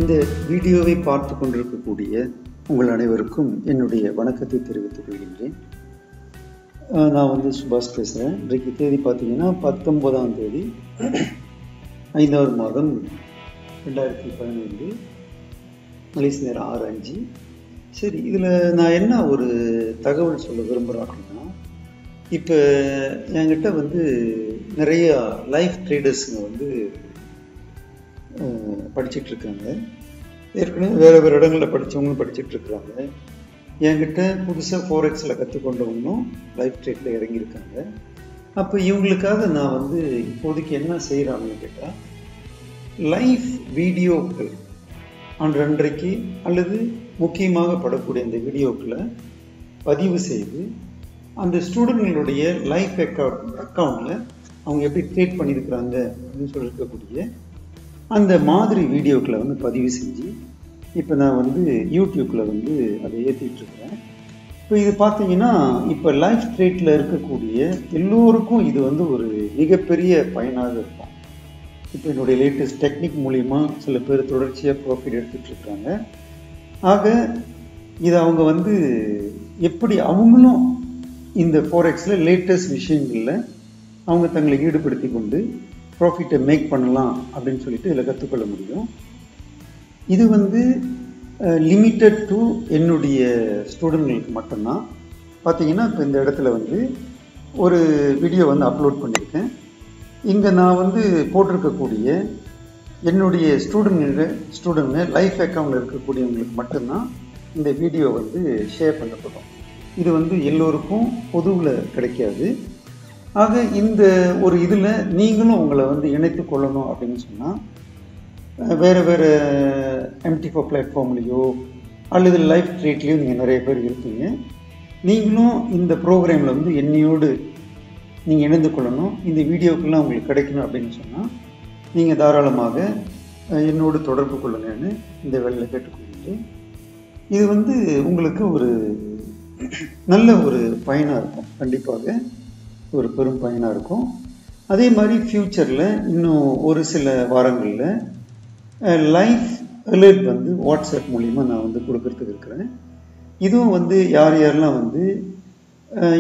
இந்த வீடியோவை பார்த்து கொண்டிருக்கக்கூடிய உங்கள் அனைவருக்கும் என்னுடைய வணக்கத்தை தெரிவித்துக் கொள்கின்றேன். நான் சுபாஷ் பேசுகிறேன். இன்றைக்கு தேதி பார்த்தீங்கன்னா 19ஆம் தேதி 5வது மாதம் 2015, மலேசிய நேரம் 6:05. சரி, இதில் நான் என்ன ஒரு தகவல் சொல்ல விரும்புகிறேன் அப்படின்னா, இப்போ என்கிட்ட நிறைய லைஃப் ட்ரேடர்ஸுங்க படிச்சுட்டு இருக்காங்க. ஏற்கனவே வேறு வேறு இடங்களில் படித்தவங்களும் படிச்சுட்டு இருக்கிறாங்க. என்கிட்ட புதுசாக ஃபோரெக்ஸில் கற்றுக்கொண்டவங்களும் லைஃப் ட்ரேடில் இறங்கியிருக்காங்க. அப்போ இவங்களுக்காக நான் இப்போதைக்கு என்ன செய்கிறாங்கன்னு கேட்டால், லைஃப் வீடியோக்கள் அன்றைக்கு அல்லது முக்கியமாக படக்கூடிய இந்த வீடியோக்களை பதிவு செய்து அந்த ஸ்டூடெண்ட்களுடைய லைஃப் அக்கௌண்ட்டில் அவங்க எப்படி ட்ரேட் பண்ணியிருக்கிறாங்க அப்படின்னு சொல்லியிருக்கக்கூடிய அந்த மாதிரி வீடியோக்களை பதிவு செஞ்சு இப்போ நான் யூடியூப்பில் அதை ஏற்றிட்டுருக்கிறேன். இப்போ இது பார்த்தீங்கன்னா, இப்போ லைஃப் ட்ரேட்டில் இருக்கக்கூடிய எல்லோருக்கும் இது ஒரு மிகப்பெரிய பயனாக இருக்கும். இப்போ என்னுடைய லேட்டஸ்ட் டெக்னிக் மூலிமா சில பேர் தொடர்ச்சியாக ப்ராஃபிட் எடுத்துகிட்டு இருக்காங்க. ஆக இதை அவங்க எப்படி அவங்களும் இந்த ஃபோரெக்ஸில் லேட்டஸ்ட் விஷயங்களில் அவங்க தங்களை ஈடுபடுத்தி கொண்டு ப்ராஃபிட்டை மேக் பண்ணலாம் அப்படின்னு சொல்லிட்டு இதில் கற்றுக்கொள்ள முடியும். இது லிமிட்டட் டு என்னுடைய ஸ்டூடெண்ட்களுக்கு மட்டும்தான். பார்த்தீங்கன்னா, இப்போ இந்த இடத்துல ஒரு வீடியோ அப்லோட் பண்ணியிருக்கேன். இங்கே நான் போட்டிருக்கக்கூடிய என்னுடைய ஸ்டூடெண்ட்ங்க லைஃப் அக்கௌண்ட்டில் இருக்கக்கூடியவங்களுக்கு மட்டும்தான் இந்த வீடியோ ஷேர் பண்ணப்படும். இது எல்லோருக்கும் பொதுவில் கிடைக்காது. ஆக இந்த ஒரு இதில் நீங்களும் உங்களை இணைத்து கொள்ளணும் அப்படின்னு சொன்னால், வேறு வேறு MT4 பிளாட்ஃபார்ம்லேயோ அல்லது லைஃப் ட்ரேட்லேயோ நீங்கள் நிறைய பேர் இருப்பீங்க. நீங்களும் இந்த ப்ரோக்ராமில் என்னையோடு நீங்கள் இணைந்து கொள்ளணும், இந்த வீடியோக்கெல்லாம் உங்களுக்கு கிடைக்கணும் அப்படின்னு சொன்னால் நீங்கள் தாராளமாக என்னோடு தொடர்பு கொள்ளுங்கன்னு இந்த வேலையில் கேட்டுக்கொள்கிறேன். இது உங்களுக்கு ஒரு நல்ல ஒரு பயனாக இருக்கும். கண்டிப்பாக ஒரு பெரும் பயனாக இருக்கும். அதே மாதிரி ஃப்யூச்சரில் இன்னும் ஒரு சில வாரங்களில் லைஃப் அலர்ட் வாட்ஸ்அப் மூலிமா நான் கொடுக்கறதுக்கு இருக்கிறேன். இதுவும் யார் யாரெல்லாம்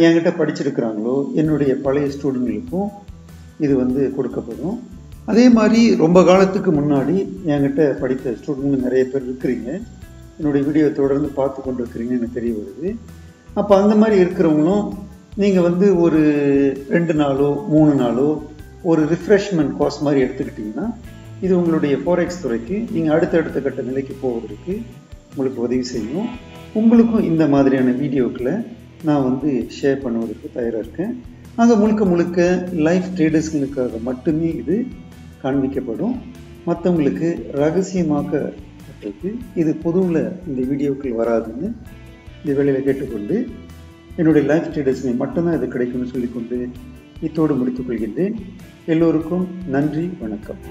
என்கிட்ட படிச்சிருக்கிறாங்களோ என்னுடைய பழைய ஸ்டூடெண்ட்களுக்கும் இது கொடுக்கப்படும். அதே மாதிரி ரொம்ப காலத்துக்கு முன்னாடி என்கிட்ட படித்த ஸ்டூடெண்ட் நிறைய பேர் இருக்கிறீங்க. என்னுடைய வீடியோ தொடர்ந்து பார்த்து கொண்டு இருக்கிறீங்கன்னு எனக்கு தெரிய வருது. அப்போ அந்த மாதிரி இருக்கிறவங்களும் நீங்கள் ஒரு 2 நாளோ 3 நாளோ ஒரு ரிஃப்ரெஷ்மெண்ட் கோர்ஸ் மாதிரி எடுத்துக்கிட்டிங்கன்னா, இது உங்களுடைய ஃபோரெக்ஸ் துறைக்கு நீங்கள் அடுத்தடுத்த கட்ட நிலைக்கு போவதற்கு உங்களுக்கு உதவி செய்யும். உங்களுக்கும் இந்த மாதிரியான வீடியோக்களை நான் ஷேர் பண்ணுவதற்கு தயாராக இருக்கேன். ஆக முழுக்க லைஃப் ட்ரேடர்ஸ்களுக்காக மட்டுமே இது காண்பிக்கப்படும். மற்றவங்களுக்கு ரகசியமாக்கப்பட்டிருக்கு. இது பொதுவில் இந்த வீடியோக்கள் வராதுன்னு இந்த வேலையில் கேட்டுக்கொண்டு, என்னுடைய லைஃப் ட்ரேடர்ஸ்க்கு மட்டும்தான் இது கிடைக்கும்னு சொல்லிக்கொண்டு இத்தோடு முடித்துக் கொள்கின்றேன். எல்லோருக்கும் நன்றி, வணக்கம்.